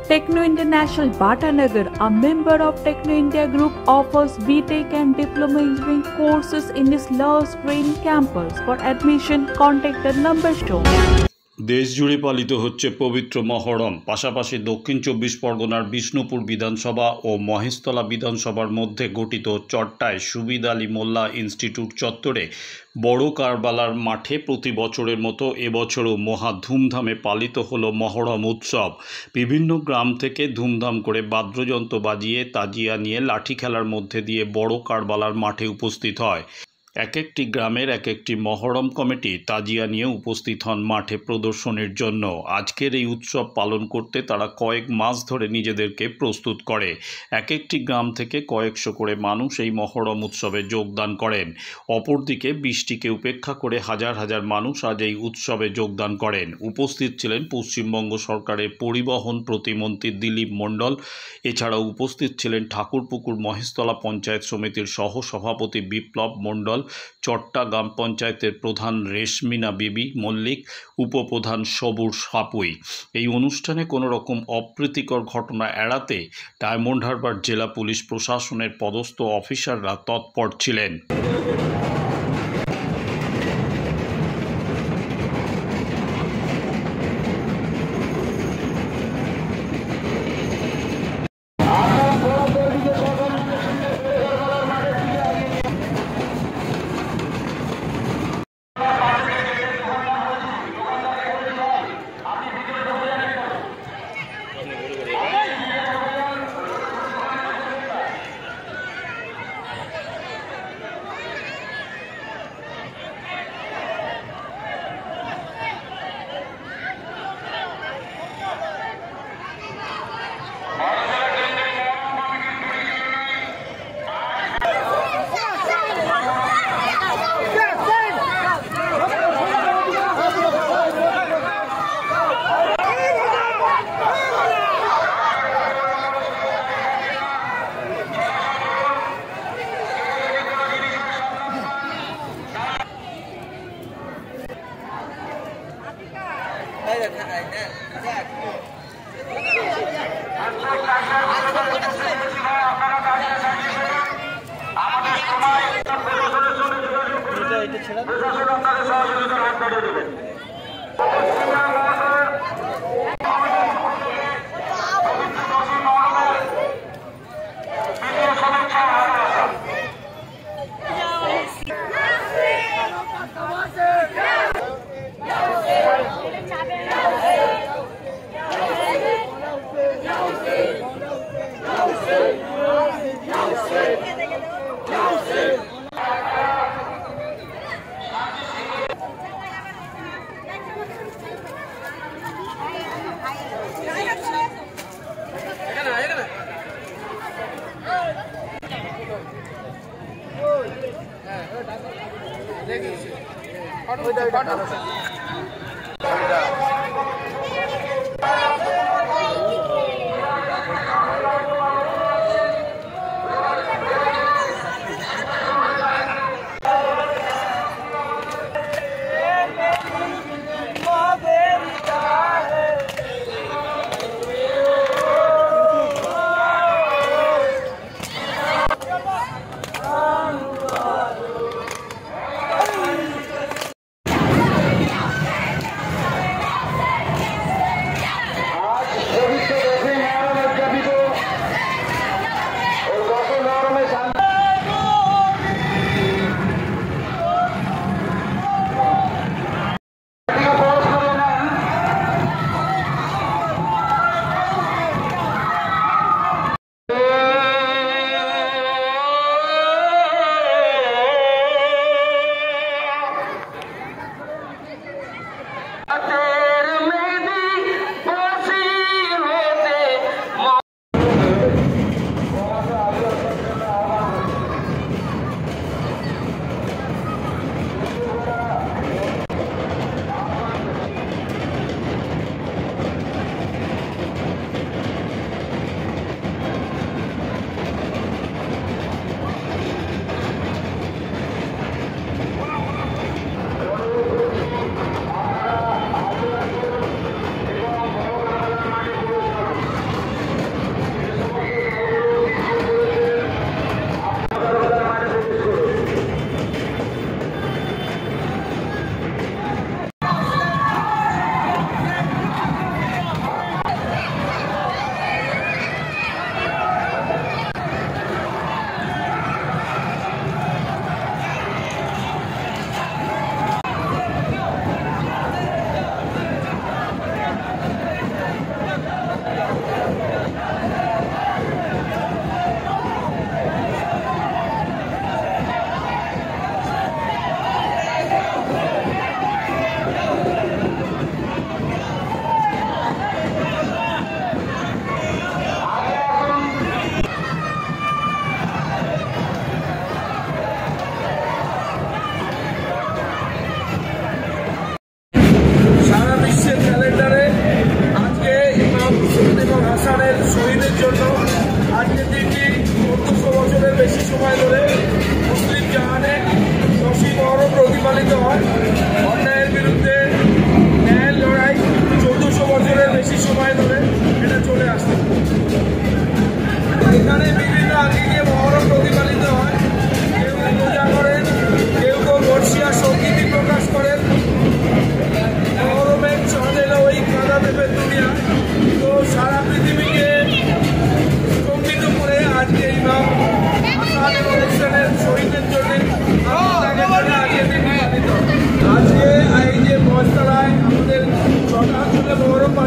Techno International Bhatanagar, a member of Techno India Group, offers BTech and Diploma Engineering courses in its Lush Green campus. For admission, contact the number shown. দেশ জুড়ে পালিত হচ্ছে পবিত্র মহরম। পাশাপাশি দক্ষিণ 24 পরগনার বিষ্ণুপুর বিধানসভা ও মহেশতলা বিধানসভার মধ্যে গঠিত চট্টায় সুবিদ আলী মোল্লা ইনস্টিটিউট চত্বরে বড় কারবালার মাঠে প্রতি বছরের মতো এবছরও মহা ধুমধামে পালিত হলো মহরম উৎসব। বিভিন্ন গ্রাম থেকে ধুমধাম করে বাদ্যযন্ত্র বাজিয়ে তাজিয়া নিয়ে লাঠি খেলার মধ্যে দিয়ে বড় কারবালার মাঠে উপস্থিত হয়। এক একটি গ্রামের এক একটি মহরম কমিটি তাজিয়া নিয়ে উপস্থিত হন মাঠে প্রদর্শনীর জন্য। আজকের এই উৎসব পালন করতে তারা কয়েক মাস ধরে নিজেদেরকে প্রস্তুত করে। এক একটি গ্রাম থেকে কয়েকশো করে মানুষ এই মহরম উৎসবে যোগদান করেন। অপরদিকে বৃষ্টিকে উপেক্ষা করে হাজার হাজার মানুষ আজ এই উৎসবে যোগদান করেন। উপস্থিত ছিলেন পশ্চিমবঙ্গ সরকারের পরিবহন প্রতিমন্ত্রী দিলীপ মণ্ডল। এছাড়াও উপস্থিত ছিলেন ঠাকুরপুকুর মহেশতলা পঞ্চায়েত সমিতির সহ সভাপতি বিপ্লব মণ্ডল, চট্টা গ্রাম পঞ্চায়েতের প্রধান রেশমিনা বিবি মল্লিক, উপপ্রধান সবুর সাপুই। এই অনুষ্ঠানে কোনো রকম অপ্রীতিকর ঘটনা এড়াতে ডায়মন্ড হারবার জেলা পুলিশ প্রশাসনের পদস্থ অফিসাররা তৎপর ছিলেন।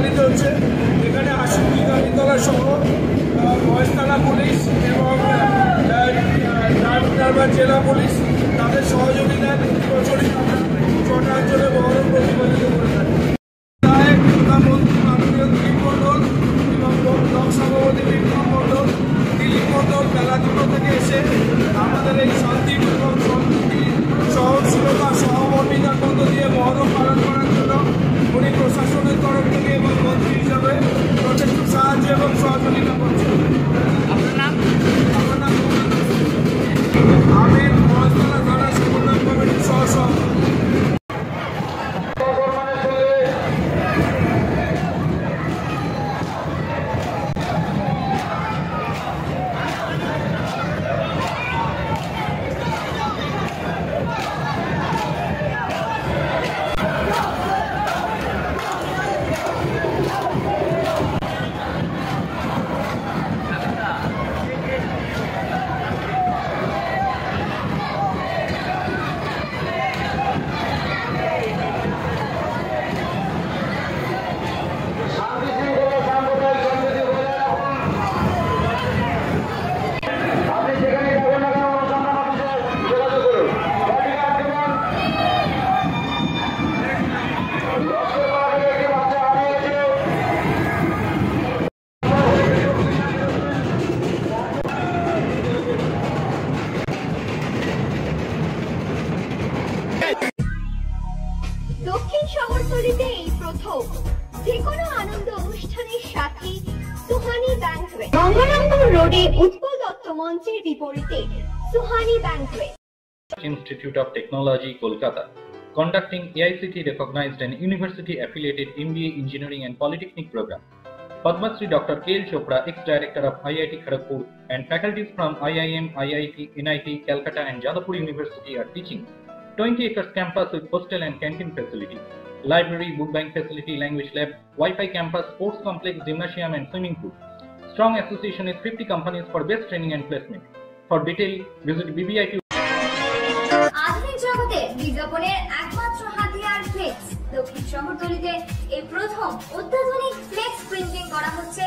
পরিচালিত হচ্ছে। এখানে আশুকি গাড়িতলা সহ মহেশতলা পুলিশ এবং ডায়মন্ড জেলা পুলিশ তাদের সহযোগিতায় প্রতি বছরই ছটা অঞ্চলে মহরম প্রতিপালিত করে থাকে। প্রধানমন্ত্রী মাননীয় দিলীপ মণ্ডল এবং ব্লক সভাপতি বিক্রম মণ্ডল, দিলীপ মণ্ডল বেলা 2টো থেকে এসে আমাদের এই শান্তি এবং সম্প্রীতি সহনশীলতা সহমর্মিতার মধ্য দিয়ে মহরম পালন করার জন্য উনি প্রশাসনের তরফ থেকে এবং মন্ত্রী হিসাবে যথেষ্ট সাহায্য এবং সহযোগিতা করছেন। আমার নাম আমি মহেশতলা থানা সমন্বয় কমিটির সহসভাপতি। দক্ষিণ শহরতলিতে এই প্রথম যেকোনো আনন্দ অনুষ্ঠানের সাথে সুহানি ব্যাংকুয়েট, গঙ্গারামপুর রোডে উৎপল দত্ত মঞ্চের বিপরীতে Suhani banquet. Institute of Technology, Kolkata, conducting AICT recognized and university affiliated MBA Engineering and Polytechnic program. Padma Shri Dr. K.L. Chopra, ex-director of IIT Kharagpur, and faculties from IIM, IIT, NIT, Calcutta and Jadavpur University are teaching. 20 acres campus with hostel and canteen facility, library, book bank facility, language lab, Wi-Fi campus, sports complex, gymnasium and swimming pool. Strong association with 50 companies for best training and placement. For detail, visit BBIQ. আধুনিক জগতে বিজ্ঞাপনের একমাত্র হাতিয়ার flakes. দক্ষিণ শহরতলিতে এই প্রথম অত্যাধুনিক flakes printing করা হচ্ছে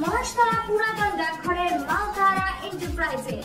মহেশতলা পুরাতন ডাকঘরের মা তারা এন্টারপ্রাইজে।